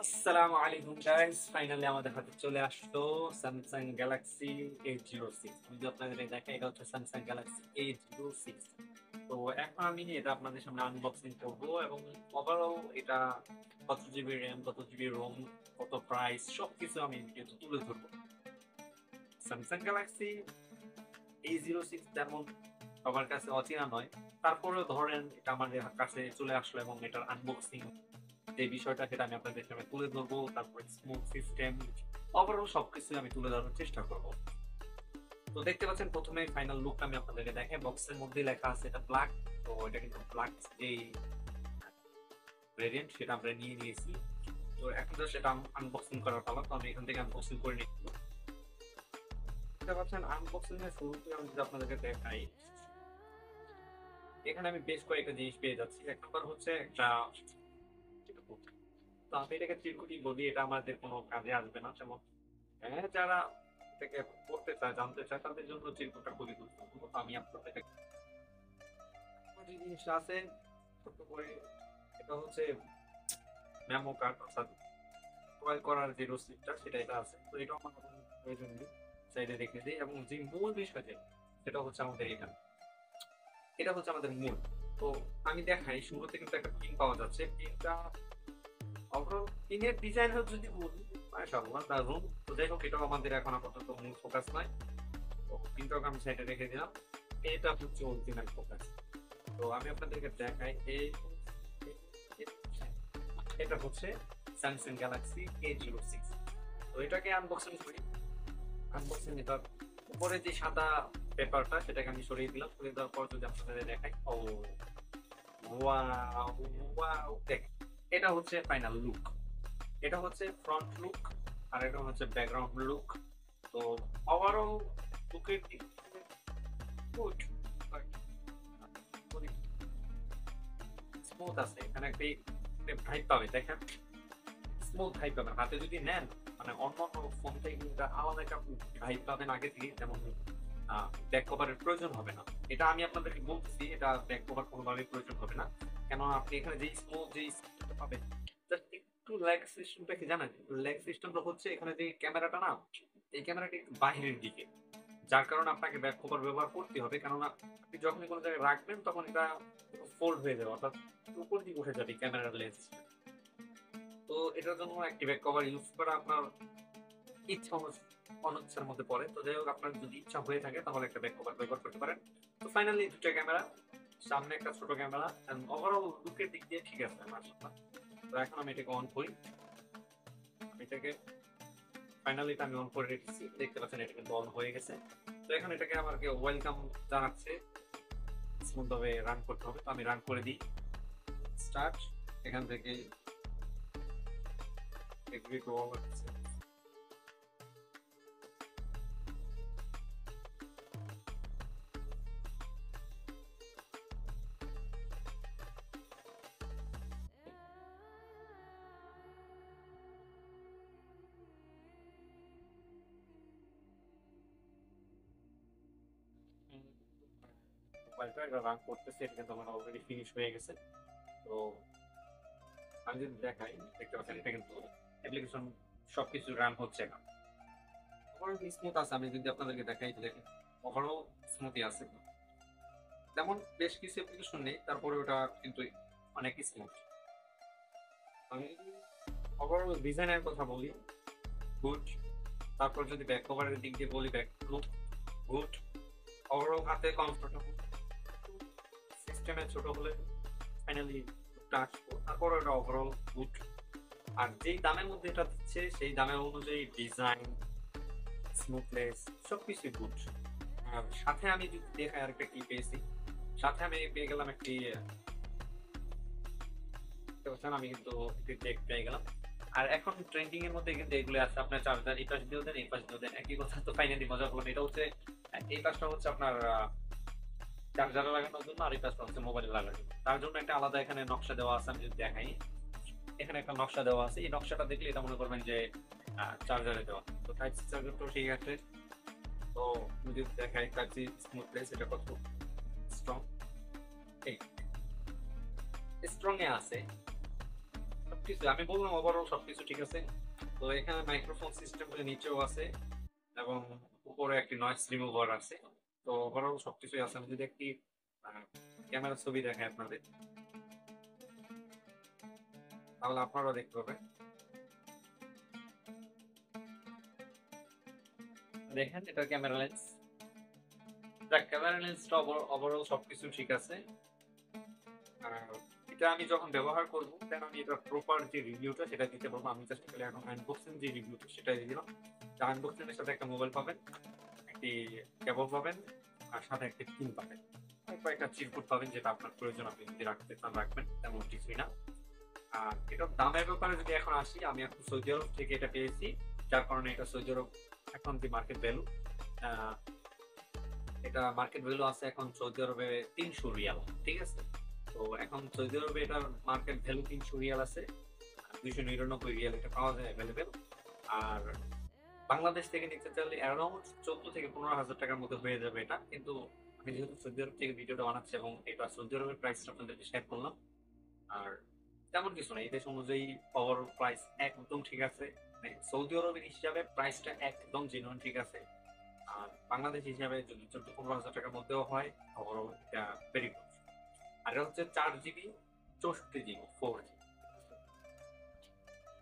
আসসালামু আলাইকুম guys, finally আমাদের হাতে চলে আসলো স্যামসাং গ্যালাক্সি A06। আমি যদি আপনাদের দেখাই, এটা হচ্ছে স্যামসাং গ্যালাক্সি A06। তো এখন আমি এটা আপনাদের সামনে আনবক্সিং করব এবং ওভারঅল এটা কত জিবি র্যাম, কত জিবি রোম, কত প্রাইস, সবকিছু আমি কিন্তু তুলে ধরবো। স্যামসাং গ্যালাক্সি A06 তেমন সবার কাছে অচেনা নয়, তারপরেও ধরেন এটা আমাদের কাছে চলে আসলো এবং এটার আনবক্সিং যে বিষয়টা সেটা আমি আপনাদের সামনে তুলে ধরবো। তারপর স্মুথ সিস্টেম, ওভারঅল সবকিছু আমি তুলে ধরার চেষ্টা করব। তো দেখতে পাচ্ছেন প্রথমে ফাইনাল লুকটা আমি আপনাদেরকে দেখাই। বক্সের মধ্যে লেখা আছে এটা ব্ল্যাক, তো এটা কিন্তু ব্ল্যাক এই ভেরিয়েন্ট সেটা আমরা নিয়ে নিয়েছি। তো এখন তো সেটা আনবক্সিং করার পালা, তো আমি এখান থেকে আনবক্সিং করে নিচ্ছি। দেখতে পাচ্ছেন আনবক্সিং এর শুরুতে আমি যদি আপনাদেরকে দেখাই, এখানে আমি বেশ কয়েকটা জিনিস পেয়ে যাচ্ছি। এক নম্বর হচ্ছে একটা, তো আমি এটাকে চিরকুটি বলি, এটা আমাদের কোনো কাজে আসবে না। যেমন হ্যাঁ, যারা থেকে পড়তে চায়, জানতে চায়, তাদের জন্য চিরকুটটা খুবই গুরুত্বপূর্ণ। তো আমি আপনাদের যে জিনিসটা আছে ছোট্ট করে, এটা হচ্ছে মেমো কার্ড, অর্থাৎ ক্রয় করার যে রসিদটা সেটা এটা আছে। তো এটা আমার কোনো প্রয়োজন নেই, সাইডে রেখে দিই। এবং যে মূল বিষয় সেটা হচ্ছে আমাদের এটা হচ্ছে আমাদের মূল। তো আমি দেখাই, শুরুতে কিন্তু একটা পিন পাওয়া যাচ্ছে। পিনটা ওভারঅল পিনের ডিজাইন যদি বলি, মাশাআল্লাহ দারুণ। তো যাই হোক, এটাও আমাদের এখন আপাতত মূল ফোকাস নয়। তো পিনটাকে আমি সাইডে রেখে দিলাম। এটা হচ্ছে অরিজিনাল ফোকাস। তো আমি আপনাদেরকে দেখাই, এটা হচ্ছে স্যামসাং গ্যালাক্সি A06। তো এটাকে আনবক্সিং করি। আনবক্সিং এটার উপরে যে সাদা পেপারটা সেটাকে আমি সরিয়ে দিলাম। সরিয়ে দেওয়ার পর যদি আপনাদের দেখাই, ও ওয়াও, ওয়াও, দেখেন এটা হচ্ছে ফাইনাল লুক। এটা হচ্ছে ফ্রন্ট লুক আর এটা হচ্ছে ব্যাকগ্রাউন্ড লুক। তো ওভারঅল লুকের দিক থেকে গুড, স্মুথ আছে। এখানে একটি ভাইব পাবে, দেখেন স্মুথ ভাইব পাবেন হাতে যদি নেন। মানে অন্য অন্য ফোন থেকে কিন্তু আলাদা একটা ভাইব পাবেন আগে থেকে। যেমন ব্যাক কভারের প্রয়োজন হবে না। এটা আমি আপনাদেরকে বলতেছি, এটা ব্যাক কভার কোনোভাবেই প্রয়োজন হবে না। কেননা আপনি এখানে যেই স্মুথ যেই সিস্টেমটা পাবেন, জাস্ট একটু ল্যাগ সিস্টেমটা কি জানেন? ল্যাগ সিস্টেমটা হচ্ছে এখানে যে ক্যামেরাটা না, এই ক্যামেরাটা একটু বাহিরের দিকে, যার কারণে আপনাকে ব্যাক কভার ব্যবহার করতে হবে। কেননা আপনি যখনই কোনো জায়গায় রাখবেন তখন এটা ফোল্ড হয়ে যাবে, অর্থাৎ উপর দিকে উঠে যাবে ক্যামেরার লেন্স। তো এটার জন্য একটি ব্যাক কভার ইউজ করা আপনার ইচ্ছা অনিচ্ছার মধ্যে পড়ে। তো যাই হোক, আপনার যদি ইচ্ছা হয়ে থাকে তাহলে একটা ব্যাক কভার ব্যবহার করতে পারেন। তো ফাইনালি দুটো ক্যামেরা, সামনে একটা ছোট ক্যামেরা, ওভারঅল লুকের দিক দিয়ে ঠিক আছে মাশাআল্লাহ। তো এখন আমি এটাকে অন করি। এটাকে ফাইনালি এটা আমি অন করে রেখেছি, দেখতে পাচ্ছেন এটা কিন্তু অন হয়ে গেছে। তো এখন এটাকে আমাকে ওয়েলকাম জানাচ্ছে, স্মুথ ভাবে রান করতে হবে। তো আমি রান করে দিই, স্টার্ট। এখান থেকে এগ্রি টু অল হচ্ছে। মোবাইলটা এটা রান করতেছে, এটা কিন্তু আমার অলরেডি ফিনিশ হয়ে গেছে। তো আমি যদি দেখাই, দেখতে পাচ্ছেন এটা কিন্তু অ্যাপ্লিকেশন সবকিছু রান হচ্ছে না। ওভারঅল স্মুথ আছে। আমি যদি আপনাদেরকে দেখাই, দেখেন ওভারঅল স্মুথই আছে। যেমন বেশ কিছু অ্যাপ্লিকেশন নেই, তারপরে ওটা কিন্তু অনেক স্মুথ। আমি যদি ওভারঅল ডিজাইনের কথা বলি, গুড। তারপর যদি ব্যাক কভারের দিক দিয়ে বলি, ব্যাক লুক গুড। ওভারঅল হাতে কমফোর্টেবল, সিস্টেমে ছোট হলে ফাইনালি টাচ, তারপর ওটা ওভারঅল গুড। আর যেই দামের মধ্যে এটা দিচ্ছে সেই দামের অনুযায়ী ডিজাইন, স্মুথনেস সবকিছু গুড। আর সাথে আমি যদি দেখাই আরেকটা কি পেয়েছি, সাথে আমি পেয়ে গেলাম একটি, দেখতে পাচ্ছেন আমি কিন্তু একটি ডেক পেয়ে গেলাম। আর এখন ট্রেন্ডিং এর মধ্যে কিন্তু এগুলো আছে, আপনার চার্জার এই পাশ দিয়েও দেন, এই পাশ দিয়েও দেন, একই কথা। তো ফাইনালি মজা করলাম, এটা হচ্ছে এই পাশটা হচ্ছে আপনার চার্জারে লাগানোর জন্য, আর এই পাশটা হচ্ছে মোবাইলে লাগানোর জন্য। তার জন্য একটা আলাদা এখানে নকশা দেওয়া আছে। আমি যদি দেখাই, এখানে একটা নকশা দেওয়া আছে। এই নকশাটা দেখলে এটা মনে করবেন যে চার্জারে দেওয়া। তো টাইপ সি চার্জারটাও ঠিক আছে। তো আমি যদি দেখাই টাইপ সি স্মুথনেস এটা কত স্ট্রং, এই স্ট্রং এ আছে। সবকিছু আমি বললাম ওভারঅল সবকিছু ঠিক আছে। তো এখানে মাইক্রোফোন সিস্টেমটা নিচেও আছে এবং উপরে একটি নয়েজ রিমুভার আছে। তো ওভারঅল সবকিছুই আছে। আমি যদি একটি ক্যামেরার ছবি দেখাই আপনাদের, তাহলে আপনারাও দেখতে পাবেন। দেখেন এটা ক্যামেরা লেন্স। দেখ ক্যামেরা লেন্সটা ওভারঅল সবকিছু ঠিক আছে। আর এটা আমি যখন ব্যবহার করব দেন আমি এটার প্রপার যে রিভিউটা সেটা দিতে পারবো। আমি জাস্ট খালি এখন আনবক্সিং যে রিভিউটা সেটা দিয়ে দিলাম। আনবক্সিং এর সাথে একটা মোবাইল পাবেন, একটি কেবল পাবেন, আর সাথে একটা পিন পাবেন, আর কয়েকটা চিরকুট পাবেন যেটা আপনার প্রয়োজন আপনি যদি রাখতে চান রাখবেন, তেমন কিছুই না। আর এটার দামের ব্যাপারে যদি এখন আসি, আমি এখন সৌদি আরব থেকে এটা পেয়েছি, যার কারণে এটা সৌদি আরব এখন যে মার্কেট ভ্যালু, এটা মার্কেট ভ্যালু আছে এখন সৌদি আরবে 300 রিয়াল, ঠিক আছে। তো এখন সৌদি আরবে এটার মার্কেট ভ্যালু 300 রিয়াল আছে, 299 রিয়াল এটা পাওয়া যায় অ্যাভেলেবেল। আর বাংলাদেশ থেকে নিতে চাইলে অ্যারাউন্ড 14 থেকে 15 হাজার টাকার মধ্যে হয়ে যাবে এটা, কিন্তু আমি যেহেতু সৌদি আরব থেকে ভিডিওটা বানাচ্ছি এবং এটা সৌদি আরবের প্রাইসটা আপনাদেরকে শেয়ার করলাম। আর তেমন কিছু না, এই দেশ অনুযায়ী ওভারঅল প্রাইস একদম ঠিক আছে। মানে সৌদি আরবের হিসাবে প্রাইসটা একদম জেনুইন ঠিক আছে। আর বাংলাদেশ হিসাবে যদি 14-15 হাজার টাকার মধ্যেও হয়, ওভারঅল এটা ভেরি গুড। আর এটা হচ্ছে 4 জিবি 64 জিবি 4G,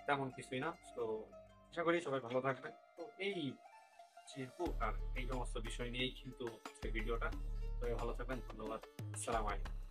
তেমন কিছুই না। তো আশা করি সবাই ভালো থাকবেন। তো এই যেহেতু আর এই সমস্ত বিষয় নিয়েই কিন্তু ভিডিওটা, সবাই ভালো থাকবেন। ধন্যবাদ। আসসালামু আলাইকুম।